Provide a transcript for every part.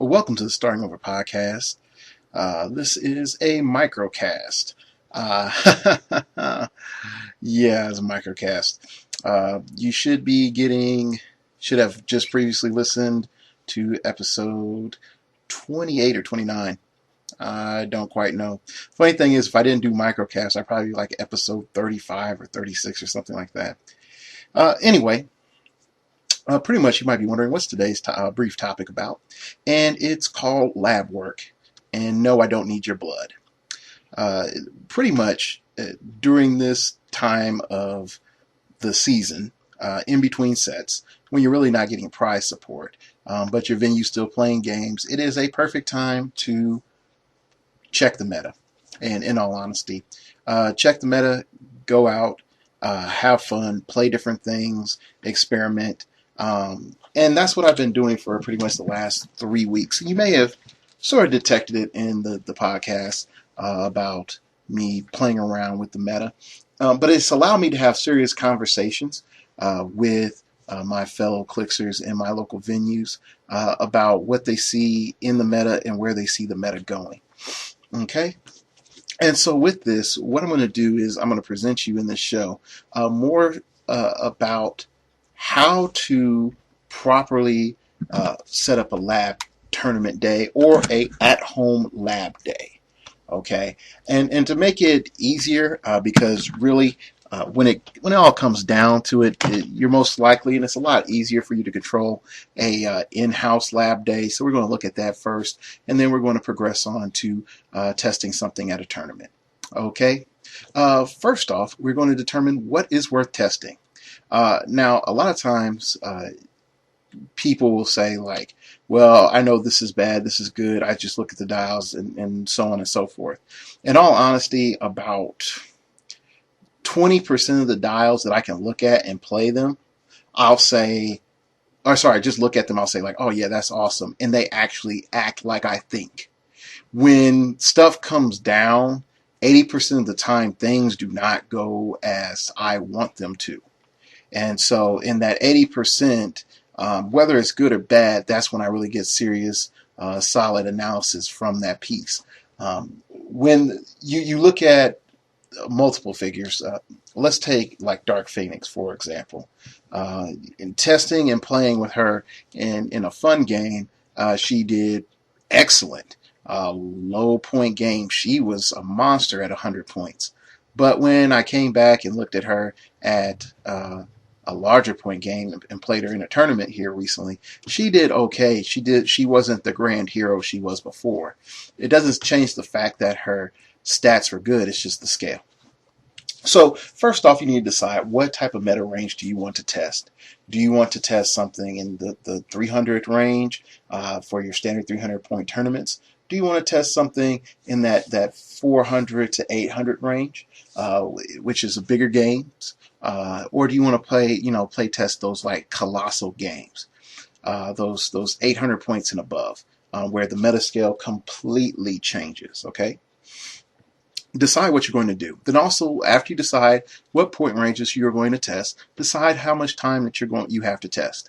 Well, welcome to the Starting Over podcast. This is a microcast. Uh, yeah, it's a microcast. You should have just previously listened to episode 28 or 29. I don't quite know. Funny thing is, if I didn't do microcast, I'd probably be like episode 35 or 36 or something like that. Anyway, pretty much you might be wondering what's today's brief topic about, and it's called lab work. And no, I don't need your blood. Uh, Pretty much during this time of the season, in between sets, when you're really not getting prize support, but your venue's still playing games, it is a perfect time to check the meta. And in all honesty, check the meta, go out, have fun, play different things, experiment. And that's what I've been doing for pretty much the last 3 weeks. You may have sort of detected it in the podcast about me playing around with the meta. But it's allowed me to have serious conversations with my fellow Clixers in my local venues about what they see in the meta and where they see the meta going. Okay? And so with this, what I'm going to do is I'm going to present you in this show more about how to properly set up a lab tournament day or a at-home lab day. Okay, and to make it easier, because really, when it all comes down to it, you're most likely, and it's a lot easier for you to control a in-house lab day. So we're going to look at that first, and then we're going to progress on to testing something at a tournament. Okay, first off, we're going to determine what is worth testing. Now, a lot of times, people will say like, well, I know this is bad, this is good, I just look at the dials and so on and so forth. In all honesty, about 20% of the dials that I can look at and play them, I'll say, or sorry, just look at them, I'll say like, oh yeah, that's awesome. And they actually act like I think. When stuff comes down, 80% of the time, things do not go as I want them to. And so in that 80%, whether it's good or bad, that's when I really get serious, solid analysis from that piece. When you look at multiple figures, let's take like Dark Phoenix, for example. In testing and playing with her in a fun game, she did excellent. Low point game, she was a monster at 100 points. But when I came back and looked at her at a larger point game and played her in a tournament here recently, she did okay. She wasn't the grand hero she was before. It doesn't change the fact that her stats were good. It's just the scale. So first off, you need to decide what type of meta range do you want to test. Do you want to test something in the 300 range for your standard 300 point tournaments? Do you want to test something in that 400 to 800 range, which is a bigger games? Or do you want to play test those like colossal games, those 800 points and above, where the meta scale completely changes? Okay, decide what you're going to do. Then also, after you decide what point ranges you're going to test, decide how much time that you have to test.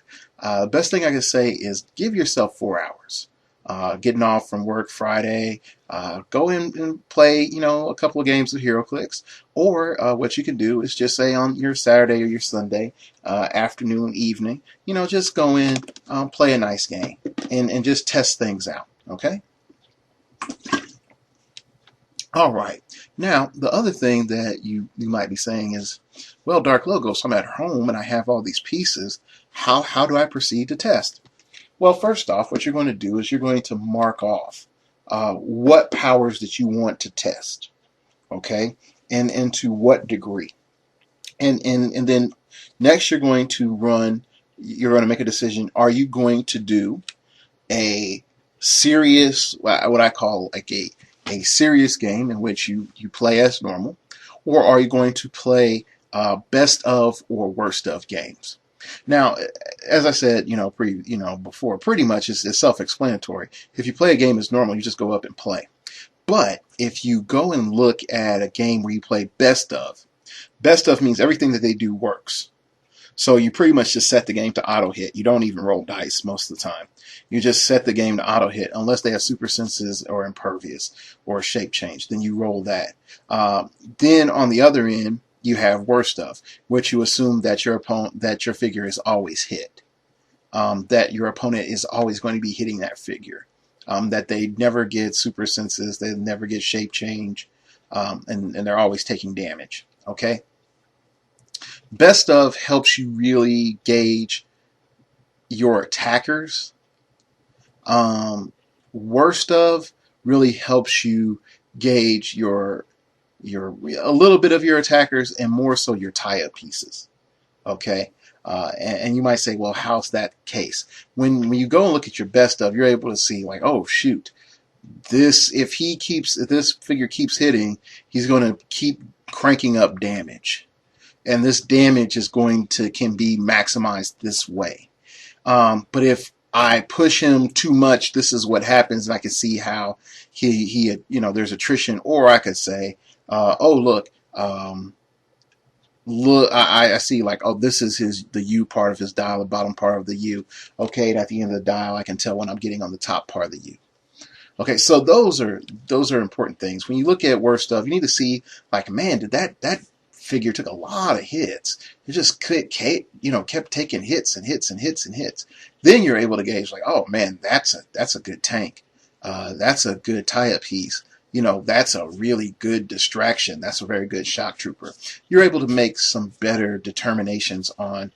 Best thing I can say is give yourself 4 hours. Getting off from work Friday, go in and play, a couple of games of HeroClix. Or what you can do is just say on your Saturday or your Sunday afternoon, evening, just go in, play a nice game, and just test things out. Okay? All right. Now, the other thing that you might be saying is, well, Dark Logos, I'm at home and I have all these pieces. How do I proceed to test? Well, first off, what you're going to do is you're going to mark off what powers that you want to test, okay, and to what degree. And then next you're going to make a decision. Are you going to do a serious, what I call like a serious game in which you play as normal, or are you going to play best of or worst of games? Now, as I said, before, pretty much it's self-explanatory. If you play a game as normal, you just go up and play. But if you go and look at a game where you play best of means everything that they do works. So you pretty much just set the game to auto hit. You don't even roll dice most of the time. You just set the game to auto hit unless they have super senses or impervious or shape change. Then you roll that. Then on the other end, you have worse stuff, which you assume that your figure is always hit. That your opponent is always going to be hitting that figure. That they never get super senses, they never get shape change, and they're always taking damage. Okay? Best of helps you really gauge your attackers. Worst of really helps you gauge your a little bit of your attackers and more so your tie-up pieces. Okay? And you might say, well, how's that case? When you go and look at your best of, you're able to see like, oh shoot, if this figure keeps hitting, he's going to keep cranking up damage, and this damage can be maximized this way. But if I push him too much, this is what happens, and I can see how he there's attrition, or I could say, oh look. Look, I see like, oh, this is the U part of his dial, the bottom part of the U. Okay, and at the end of the dial, I can tell when I'm getting on the top part of the U. Okay, so those are important things. When you look at worse stuff, you need to see like, man, did that figure took a lot of hits. It just kept taking hits and hits and hits and hits. Then you're able to gauge like, oh man, that's a good tank. That's a good tie-up piece. That's a really good distraction. That's a very good shock trooper. You're able to make some better determinations on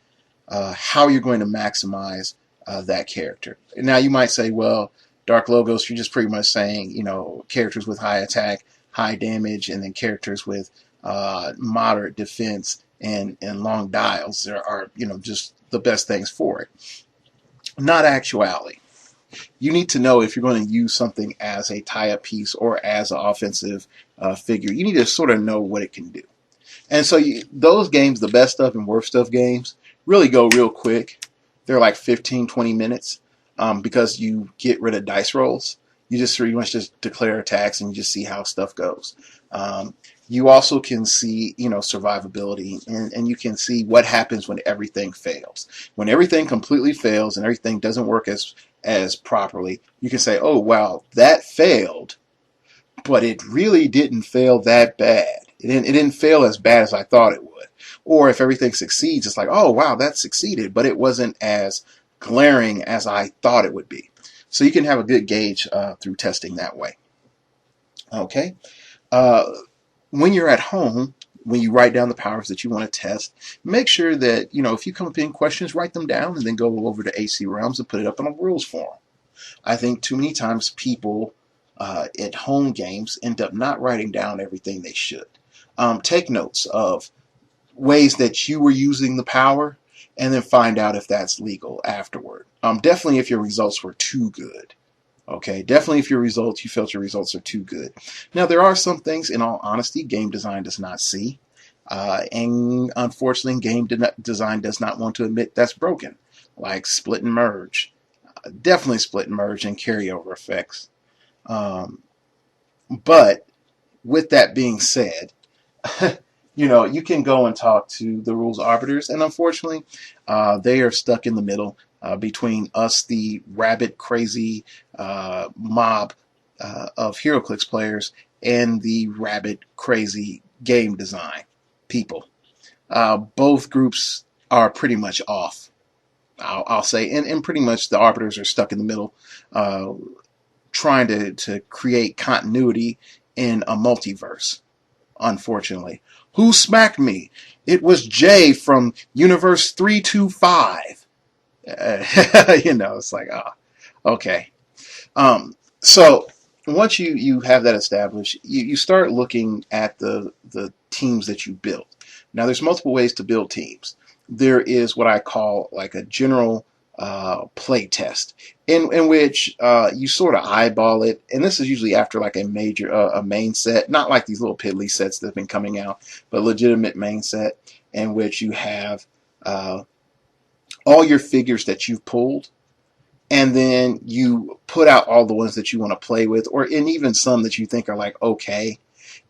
how you're going to maximize that character. Now you might say, well, Dark Logos, you're just pretty much saying, characters with high attack, high damage, and then characters with moderate defense and long dials are just the best things for it. Not actuality. You need to know if you're going to use something as a tie-up piece or as an offensive figure. You need to sort of know what it can do. And so those games, the best of and worst of games, really go real quick. They're like 15, 20 minutes because you get rid of dice rolls. You just pretty much just declare attacks and you just see how stuff goes. You also can see, survivability, and you can see what happens when everything fails. When everything completely fails and everything doesn't work as properly, you can say, oh, wow, that failed, but it really didn't fail that bad. It didn't fail as bad as I thought it would. Or if everything succeeds, it's like, oh, wow, that succeeded, but it wasn't as glaring as I thought it would be. So you can have a good gauge through testing that way. Okay. When you're at home, when you write down the powers that you want to test, make sure that, if you come up in questions, write them down and then go over to AC Realms and put it up in a rules forum. I think too many times people at home games end up not writing down everything they should. Take notes of ways that you were using the power and then find out if that's legal afterward. Definitely if your results were too good. Okay, definitely if you felt your results are too good. Now, there are some things, in all honesty, game design does not see. And unfortunately, game design does not want to admit that's broken, like split and merge. Definitely split and merge and carryover effects. But with that being said, you can go and talk to the rules arbiters, and unfortunately, they are stuck in the middle between us, the rabid, crazy mob of HeroClix players, and the rabid, crazy game design people. Both groups are pretty much off, I'll say, and pretty much the arbiters are stuck in the middle, trying to create continuity in a multiverse, unfortunately. Who smacked me? It was Jay from Universe 325. It's like, okay. So once you have that established, you start looking at the teams that you built. Now, there's multiple ways to build teams. There is what I call like a general play test, in which you sort of eyeball it, and this is usually after like a major a main set, not like these little piddly sets that have been coming out, but legitimate main set in which you have all your figures that you've pulled, and then you put out all the ones that you want to play with, and even some that you think are like okay,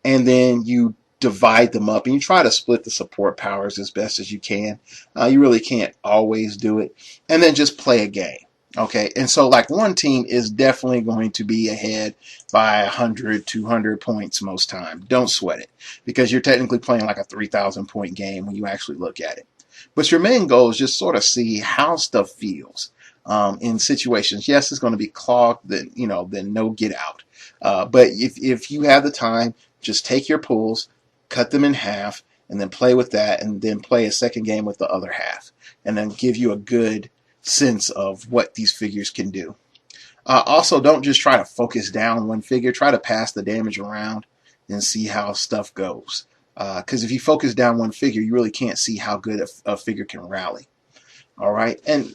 and then you divide them up and you try to split the support powers as best as you can. You really can't always do it. And then just play a game. Okay, and so like one team is definitely going to be ahead by 100, 200 points most time. Don't sweat it because you're technically playing like a 3,000 point game when you actually look at it. But your main goal is just sort of see how stuff feels in situations. Yes, it's going to be clogged, then then no get out. But if you have the time, just take your pools, cut them in half, and then play with that, and then play a second game with the other half, and then give you a good sense of what these figures can do. Also, don't just try to focus down one figure. Try to pass the damage around and see how stuff goes. Because if you focus down one figure, you really can't see how good a figure can rally. All right, and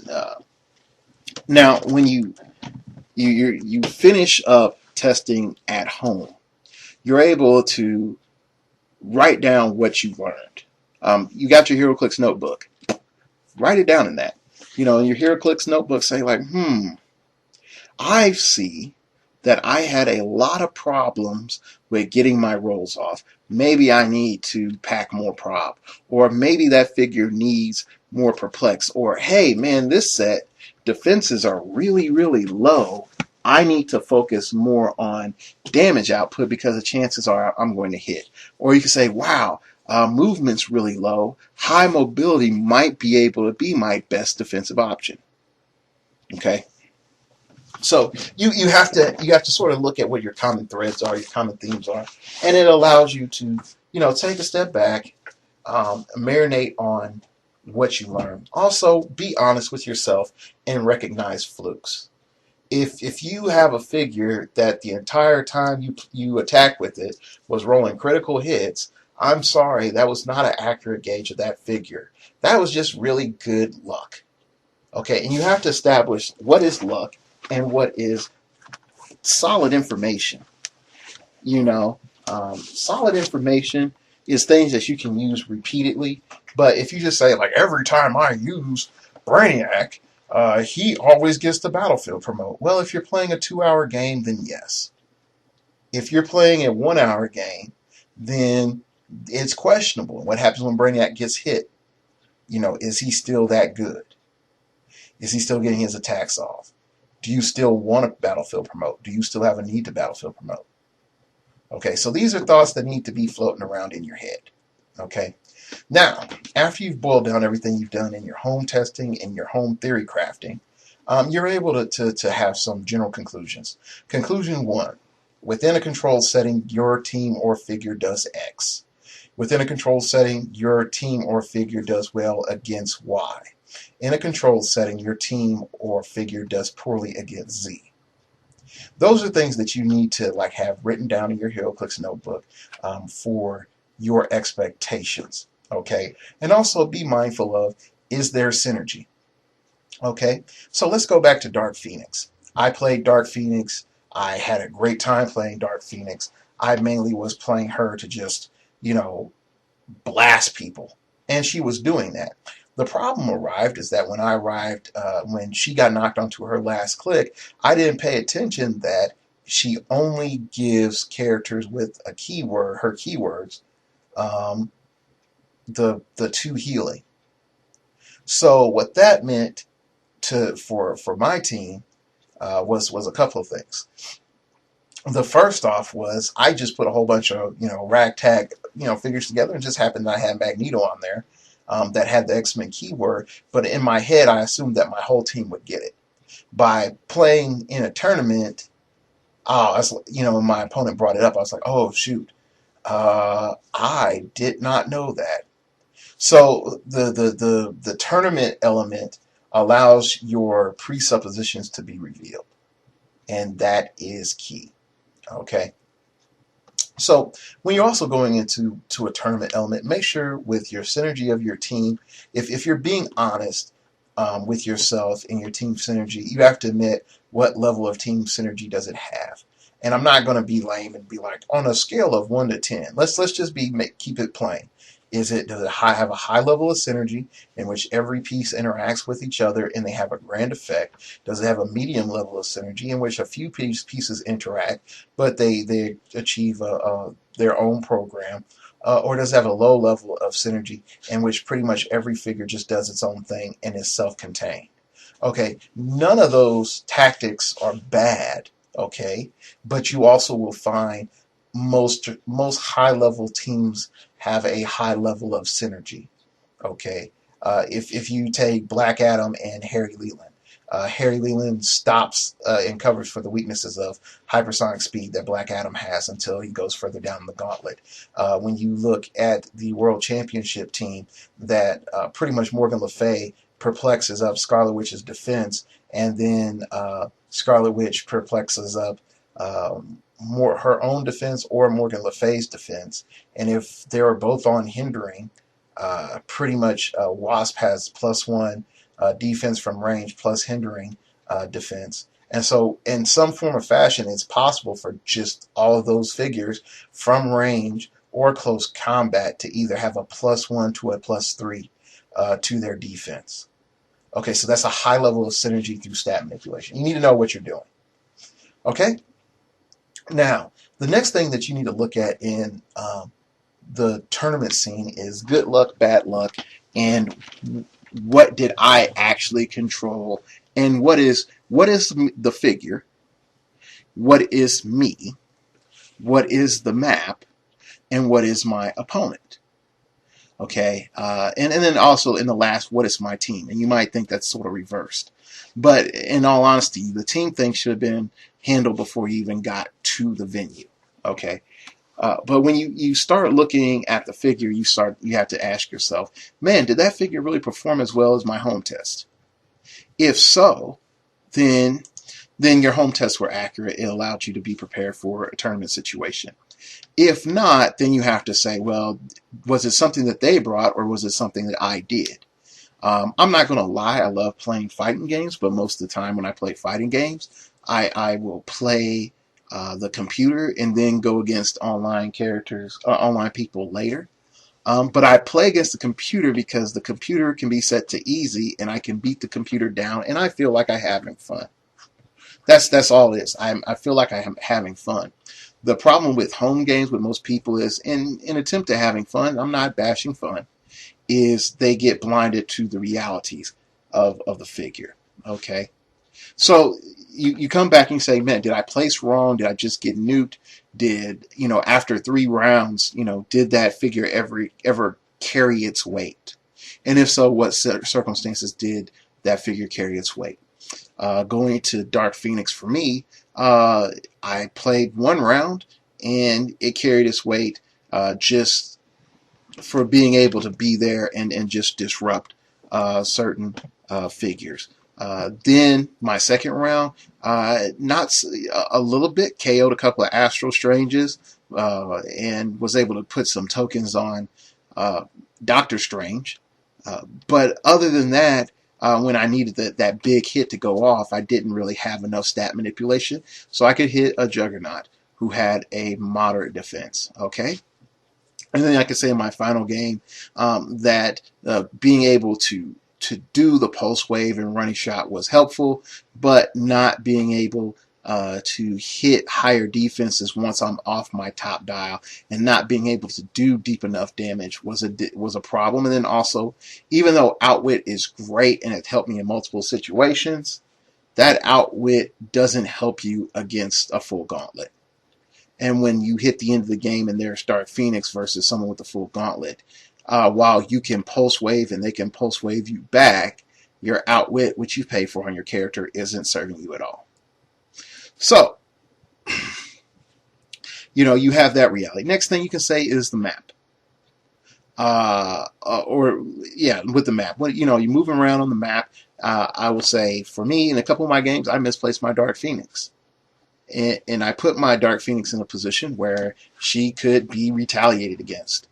now when you finish up testing at home, you're able to write down what you learned. You got your HeroClix notebook. Write it down in that. In your HeroClix notebook, say like, I see that I had a lot of problems with getting my rolls off. Maybe I need to pack more prop, or maybe that figure needs more perplex, or hey man, this set defenses are really, really low. I need to focus more on damage output because the chances are I'm going to hit. Or you can say, wow, movement's really low. High mobility might be able to be my best defensive option. Okay. So you have to sort of look at what your common threads are, your common themes are, and it allows you to take a step back, marinate on what you learn. Also, be honest with yourself and recognize flukes. If you have a figure that the entire time you attack with it was rolling critical hits, I'm sorry, that was not an accurate gauge of that figure. That was just really good luck. Okay, and you have to establish what is luck and what is solid information. Solid information is things that you can use repeatedly. But if you just say, like, every time I use Brainiac, he always gets the battlefield promote. Well, if you're playing a 2-hour game, then yes. If you're playing a 1-hour game, then it's questionable. What happens when Brainiac gets hit? Is he still that good? Is he still getting his attacks off? Do you still want to battlefield promote? Do you still have a need to battlefield promote? Okay, so these are thoughts that need to be floating around in your head. Okay, now, after you've boiled down everything you've done in your home testing and your home theory crafting, you're able to have some general conclusions. Conclusion 1, within a controlled setting, your team or figure does X. Within a controlled setting, your team or figure does well against Y. In a controlled setting, your team or figure does poorly against Z. Those are things that you need to have written down in your HeroClix notebook for your expectations. Okay, and also be mindful of, is there synergy? Okay, so let's go back to Dark Phoenix. I played Dark Phoenix. I had a great time playing Dark Phoenix. I mainly was playing her to just, blast people, and she was doing that. The problem arrived is that when I arrived, when she got knocked onto her last click, I didn't pay attention that she only gives characters with a keyword, her keywords, the 2 healing. So what that meant for my team was a couple of things. The first off was I just put a whole bunch of ragtag figures together, and just happened that I had Magneto on there. That had the X-Men keyword, but in my head I assumed that my whole team would get it. By playing in a tournament, when my opponent brought it up, I was like, oh shoot, I did not know that. So the tournament element allows your presuppositions to be revealed, and that is key. Okay. So when you're also going into a tournament element, make sure with your synergy of your team, if you're being honest with yourself and your team synergy, you have to admit what level of team synergy does it have. And I'm not going to be lame and be like, on a scale of 1 to 10, let's just keep it plain. Does it have a high level of synergy in which every piece interacts with each other and they have a grand effect? Does it have a medium level of synergy in which a few pieces interact, but they achieve their own program? or does it have a low level of synergy in which pretty much every figure just does its own thing and is self-contained? Okay, none of those tactics are bad, okay, but you also will find most high level teams have a high level of synergy. Okay, if you take Black Adam and Harry Leland, Harry Leland stops and covers for the weaknesses of hypersonic speed that Black Adam has until he goes further down the gauntlet. When you look at the World Championship team, that pretty much Morgan Le Fay perplexes up Scarlet Witch's defense, and then Scarlet Witch perplexes up more her own defense or Morgan Le Fay's defense. And if they are both on hindering, pretty much Wasp has +1 defense from range plus hindering defense. And so, in some form or fashion, it's possible for just all of those figures from range or close combat to either have a +1 to a +3 to their defense. Okay, so that's a high level of synergy through stat manipulation. You need to know what you're doing. Okay? Now, the next thing that you need to look at in the tournament scene is good luck, bad luck, and what did I actually control, and what is the figure, what is me, what is the map, and what is my opponent. Okay, and then also in the last, what is my team? And you might think that's sort of reversed, but in all honesty, the team thing should have been handled before you even got to the venue. Okay. But when you start looking at the figure, you have to ask yourself, man, did that figure really perform as well as my home test? If so, then your home tests were accurate. It allowed you to be prepared for a tournament situation. If not, then you have to say, well, was it something that they brought, or was it something that I did? I'm not going to lie, I love playing fighting games, but most of the time when I play fighting games, I will play the computer and then go against online characters, online people later. But I play against the computer because the computer can be set to easy and I can beat the computer down and I feel like I'm having fun. That's all it is. I feel like I'm having fun. The problem with home games with most people is, in attempt at having fun, I'm not bashing fun, is they get blinded to the realities of the figure. Okay? So you come back and you say, man, did I place wrong? Did I just get nuked? Did, after 3 rounds, did that figure ever carry its weight? And if so, what circumstances did that figure carry its weight? Going to Dark Phoenix for me, I played 1 round and it carried its weight just for being able to be there and just disrupt certain figures. Then my second round, not a little bit, KO'd a couple of Astral Stranges and was able to put some tokens on Doctor Strange. But other than that, when I needed that big hit to go off, I didn't really have enough stat manipulation, so I could hit a Juggernaut who had a moderate defense. Okay? And then I could say in my final game that being able to do the pulse wave and running shot was helpful, but not being able to hit higher defenses once I'm off my top dial and not being able to do deep enough damage was a problem. And then also, even though Outwit is great and it helped me in multiple situations, that Outwit doesn't help you against a full gauntlet. And when you hit the end of the game and there's Dark Phoenix versus someone with a full gauntlet, while you can pulse wave and they can pulse wave you back, your Outwit, which you pay for on your character, isn't serving you at all. So, you have that reality. Next thing you can say is the map. With the map. When, you're moving around on the map, I will say, for me, in a couple of my games, I misplaced my Dark Phoenix. And I put my Dark Phoenix in a position where she could be retaliated against.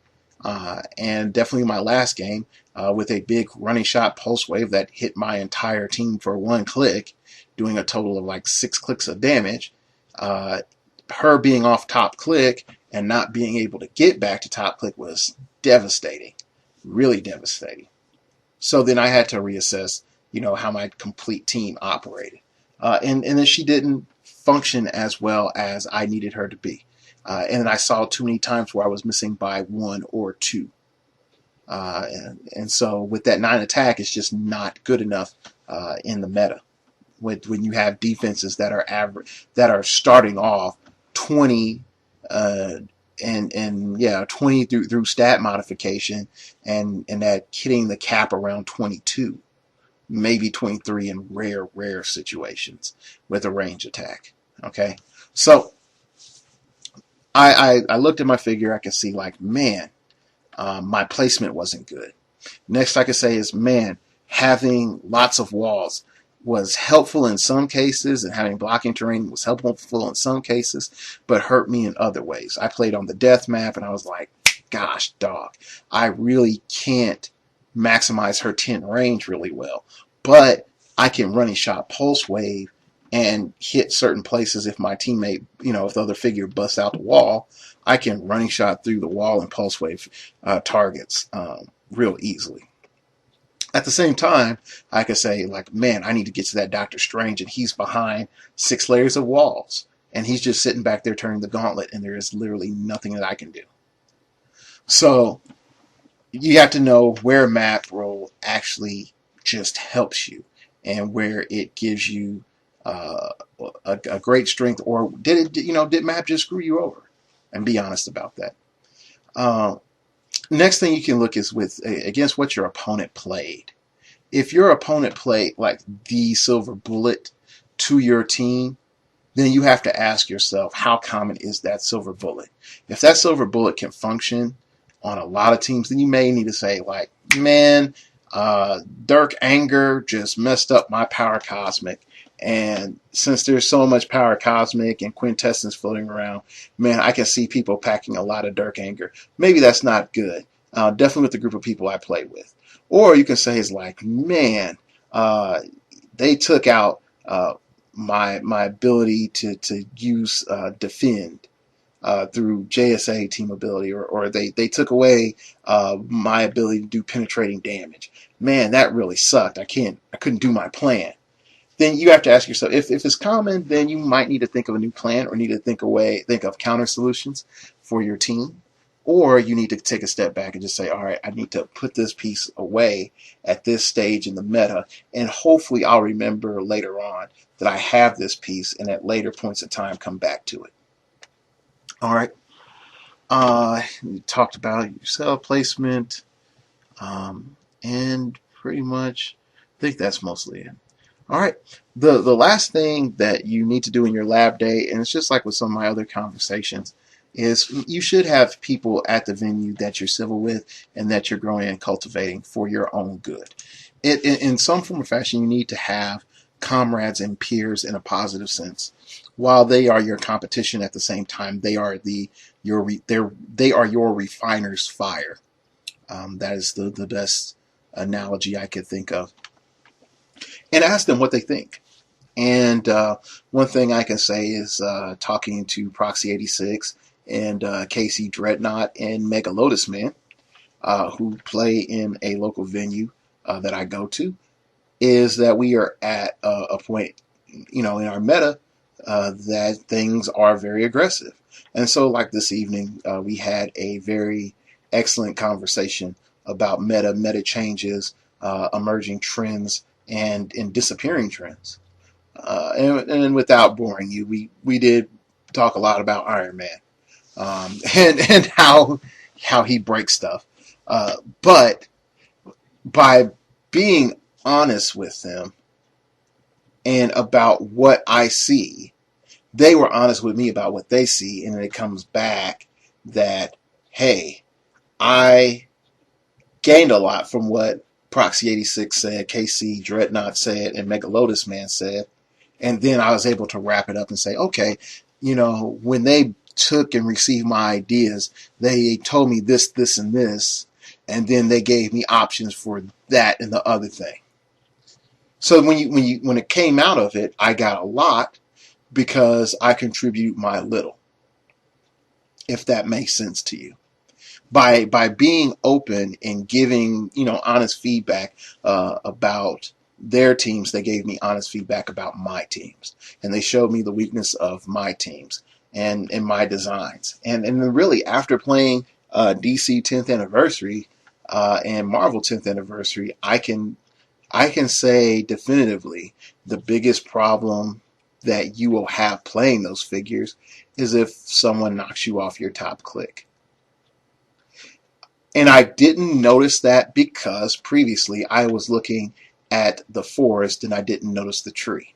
And definitely my last game, with a big running shot pulse wave that hit my entire team for 1 click, doing a total of like 6 clicks of damage, her being off top click and not being able to get back to top click was devastating, really devastating. So then I had to reassess, how my complete team operated. And then she didn't function as well as I needed her to be. And I saw too many times where I was missing by 1 or 2. And so with that 9 attack, it's just not good enough in the meta. When you have defenses that are average, that are starting off 20 uh, and yeah, 20 through stat modification, and that hitting the cap around 22, maybe 23 in rare situations with a range attack. Okay, so I looked at my figure. I could see like, man, my placement wasn't good. Next I could say is, man, having lots of walls was helpful in some cases, and having blocking terrain was helpful in some cases, but hurt me in other ways. I played on the death map, and I was like, gosh, dog, I really can't maximize her 10 range really well, but I can running shot pulse wave and hit certain places. If my teammate, if the other figure busts out the wall, I can running shot through the wall and pulse wave targets real easily. At the same time, I could say, like, man, I need to get to that Doctor Strange, and he's behind 6 layers of walls, and he's just sitting back there turning the gauntlet, and there is literally nothing that I can do. So you have to know where map role actually just helps you, and where it gives you a great strength, or did map just screw you over? And be honest about that. Next thing you can look is against what your opponent played. If your opponent played like the silver bullet to your team, then you have to ask yourself, how common is that silver bullet? If that silver bullet can function on a lot of teams, then you may need to say, like, man, Dirk Anger just messed up my power cosmic. And since there's so much power cosmic and quintessence floating around, man, I can see people packing a lot of Dirk Anger. Maybe that's not good. Definitely with the group of people I play with. Or you can say, it's like, man, they took out my ability to use defend through JSA team ability, or they took away my ability to do penetrating damage. Man, that really sucked. I couldn't do my plan. Then you have to ask yourself, if it's common, then you might need to think of a new plan, or need to think of counter solutions for your team. Or you need to take a step back and just say, all right, I need to put this piece away at this stage in the meta, and hopefully I'll remember later on that I have this piece, and at later points in time come back to it. All right. You talked about your cell placement, and pretty much I think that's mostly it. All right. The last thing that you need to do in your lab day, and it's just like with some of my other conversations, is you should have people at the venue that you're civil with and that you're growing and cultivating for your own good. In some form or fashion, you need to have comrades and peers in a positive sense. While they are your competition, at the same time, they are your refiner's fire. That is the best analogy I could think of. And ask them what they think. And one thing I can say is talking to Proxy 86 and Casey Dreadnought and Mega Lotus Man, who play in a local venue that I go to, is that we are at a point, in our meta that things are very aggressive. And so, like this evening, we had a very excellent conversation about meta changes, emerging trends, and disappearing trends. And without boring you, we did talk a lot about Iron Man, and how he breaks stuff. But by being honest with them and about what I see, they were honest with me about what they see, and it comes back that, hey, I gained a lot from what Proxy 86 said, KC Dreadnought said, and Mega Lotus Man said. And then I was able to wrap it up and say, okay, when they took and received my ideas, they told me this, this, and this, and then they gave me options for that and the other thing. So when it came out of it, I got a lot because I contribute my little, if that makes sense to you. By being open and giving honest feedback about their teams, they gave me honest feedback about my teams, and they showed me the weakness of my teams and my designs. And then really after playing DC 10th anniversary and Marvel 10th anniversary, I can say definitively the biggest problem that you will have playing those figures is if someone knocks you off your top click. And I didn't notice that because previously I was looking at the forest and I didn't notice the tree.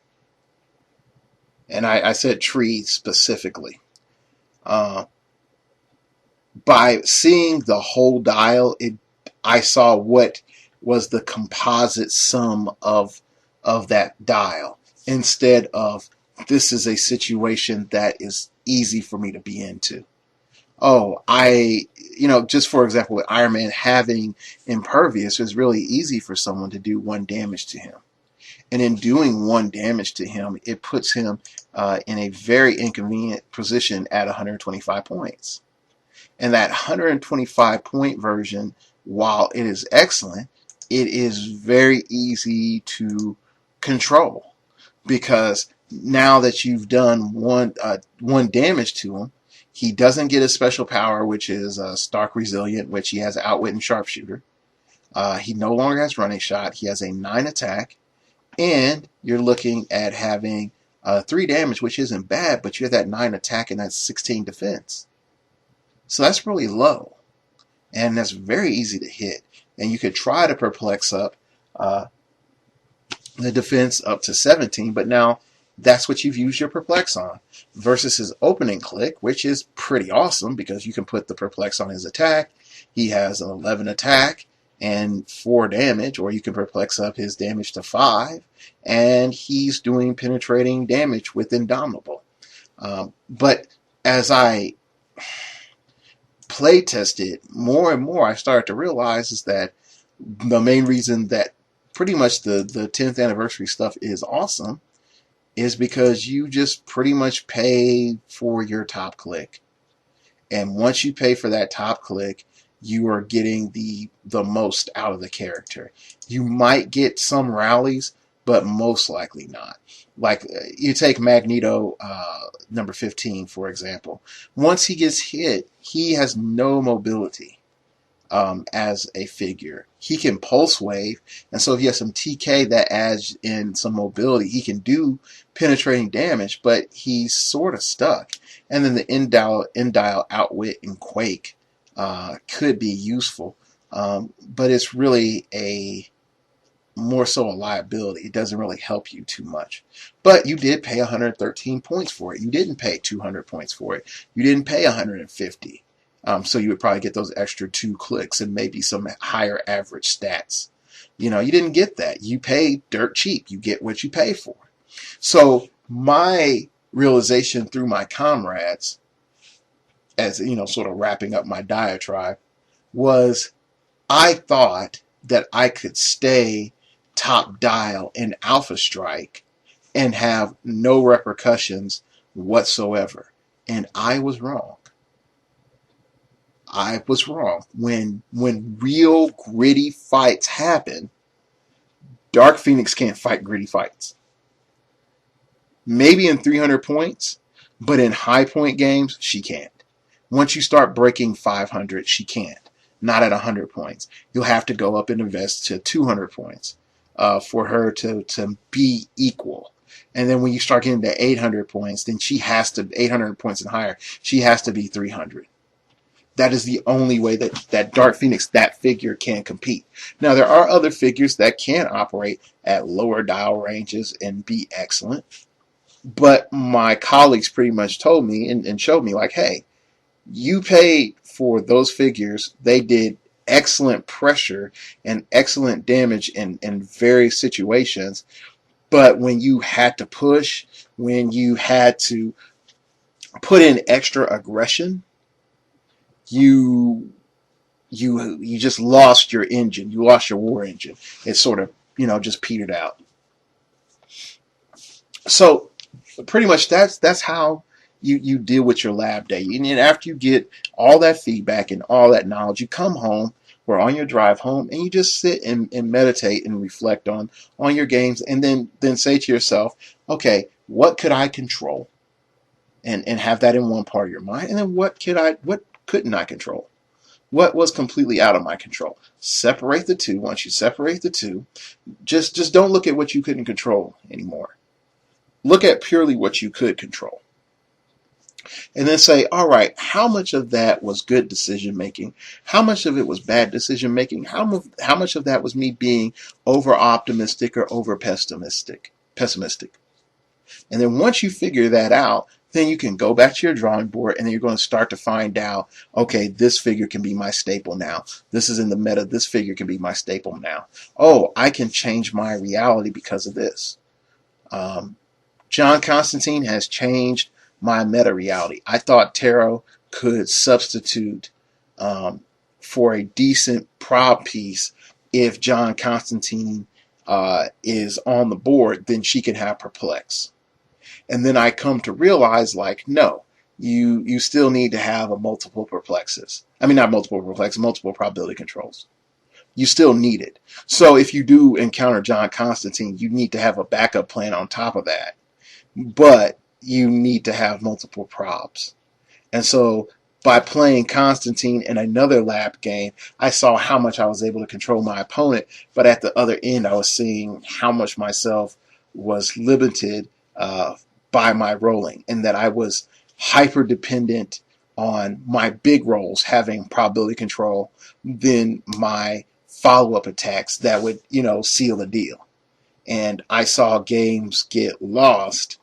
And I said tree specifically. By seeing the whole dial, I saw what was the composite sum of that dial instead of this is a situation that is easy for me to be into. Oh, just for example, with Iron Man having impervious, it's really easy for someone to do 1 damage to him. And in doing 1 damage to him, it puts him in a very inconvenient position at 125 points. And that 125 point version, while it is excellent, it is very easy to control because now that you've done one damage to him, he doesn't get a special power, which is Stark Resilient, which he has Outwit and Sharpshooter. He no longer has Running Shot. He has a 9 attack, and you're looking at having 3 damage, which isn't bad, but you have that 9 attack and that's 16 defense. So that's really low, and that's very easy to hit. And you could try to perplex up the defense up to 17, but now that's what you've used your perplex on versus his opening click, which is pretty awesome because you can put the perplex on his attack. He has an 11 attack and 4 damage, or you can perplex up his damage to 5, and he's doing penetrating damage with Indomitable. But as I play tested more and more, I started to realize is that the main reason that pretty much the 10th anniversary stuff is awesome is because you just pretty much pay for your top click. And once you pay for that top click, you are getting the most out of the character. You might get some rallies, but most likely not. Like you take Magneto number 15, for example. Once he gets hit, he has no mobility as a figure. He can pulse wave, and so if you have some TK that adds in some mobility, he can do penetrating damage, but he's sort of stuck. And then the end dial Outwit and Quake could be useful, but it's really more so a liability. It doesn't really help you too much. But you did pay 113 points for it. You didn't pay 200 points for it. You didn't pay 150. So you would probably get those extra 2 clicks and maybe some higher average stats. You didn't get that. You pay dirt cheap. You get what you pay for. So my realization through my comrades, as sort of wrapping up my diatribe, was I thought that I could stay top dial in Alpha Strike and have no repercussions whatsoever. And I was wrong. I was wrong. When real gritty fights happen, Dark Phoenix can't fight gritty fights. Maybe in 300 points, but in high point games, she can't. Once you start breaking 500, she can't. Not at 100 points. You'll have to go up and invest to 200 points for her to be equal. And then when you start getting to 800 points, then she has to, 800 points and higher, she has to be 300. That is the only way that Dark Phoenix, that figure, can compete. Now, there are other figures that can operate at lower dial ranges and be excellent. But my colleagues pretty much told me and showed me, like, hey, you paid for those figures. They did excellent pressure and excellent damage in various situations. But when you had to push, when you had to put in extra aggression, you just lost your engine. You lost your war engine. It sort of, just petered out. So pretty much that's how you deal with your lab day. And then after you get all that feedback and all that knowledge, you come home or on your drive home, and you just sit and meditate and reflect on your games, and then say to yourself, okay, what could I control? And have that in one part of your mind. And then what couldn't I control? What was completely out of my control? Separate the two. Once you separate the two, just don't look at what you couldn't control anymore. Look at purely what you could control. And then say, all right, how much of that was good decision making? How much of it was bad decision making? How much of that was me being over optimistic or over pessimistic? And then once you figure that out, then you can go back to your drawing board, and then you're going to start to find out, okay, this figure can be my staple now. This is in the meta. This figure can be my staple now. Oh, I can change my reality because of this. John Constantine has changed my meta reality. I thought tarot could substitute for a decent prop piece. If John Constantine is on the board, then she can have perplex. And then I come to realize, like, no, you still need to have a multiple perplexes. I mean, not multiple perplexes, multiple probability controls. You still need it. So if you do encounter John Constantine, you need to have a backup plan on top of that. But you need to have multiple props. And so by playing Constantine in another lap game, I saw how much I was able to control my opponent. But at the other end, I was seeing how much myself was limited by my rolling, and that I was hyper dependent on my big rolls having probability control than my follow-up attacks that would, seal the deal. And I saw games get lost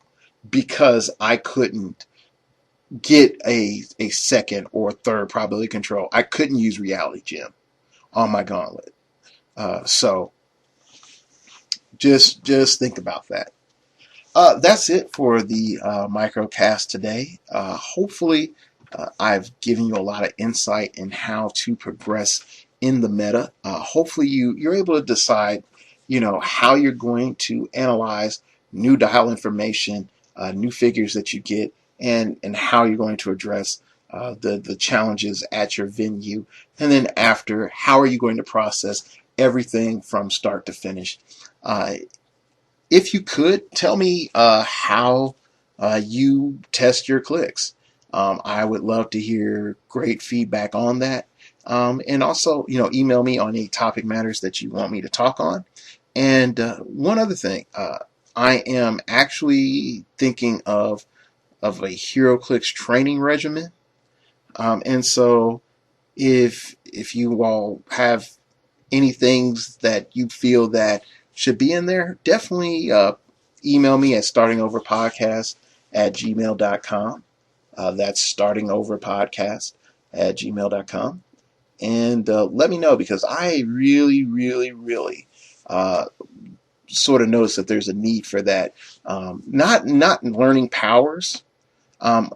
because I couldn't get a second or third probability control. I couldn't use Reality Gem on my gauntlet. So just think about that. That's it for the microcast today. Hopefully, I've given you a lot of insight in how to progress in the meta. Hopefully, you're able to decide, how you're going to analyze new dial information, new figures that you get, and how you're going to address the challenges at your venue. And then after, how are you going to process everything from start to finish? If you could, tell me how you test your clicks. I would love to hear great feedback on that. And also, email me on any topic matters that you want me to talk on. And one other thing, I am actually thinking of a HeroClix training regimen. And so if you all have any things that you feel that should be in there, definitely email me at startingoverpodcast@gmail.com. That's startingoverpodcast@gmail.com. And let me know, because I really, really, really sort of notice that there's a need for that. Not learning powers.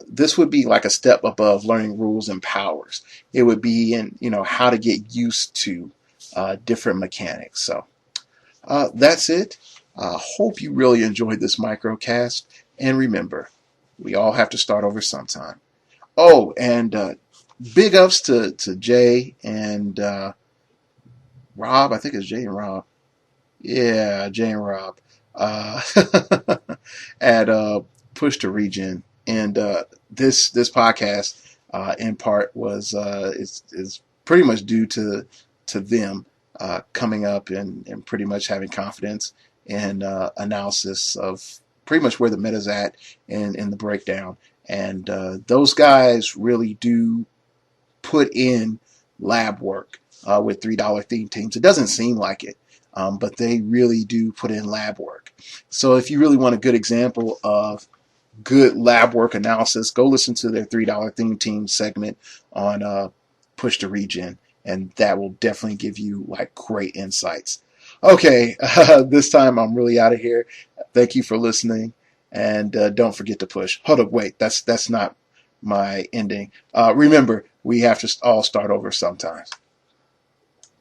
This would be like a step above learning rules and powers. It would be in, how to get used to different mechanics. So that's it. Hope you really enjoyed this microcast. And remember, we all have to start over sometime. Oh, and big ups to Jay and Rob. I think it's Jay and Rob. Yeah, Jay and Rob. At Push to Regen. And this podcast, in part, was is pretty much due to them coming up and pretty much having confidence in analysis of pretty much where the meta's at in the breakdown. And those guys really do put in lab work with $3 theme teams. It doesn't seem like it, but they really do put in lab work. So if you really want a good example of good lab work analysis, go listen to their $3 theme team segment on Push to Regen, and that will definitely give you like great insights. Okay, this time I'm really out of here. Thank you for listening, and don't forget to push. Hold up, wait, that's not my ending. Remember, we have to all start over sometimes.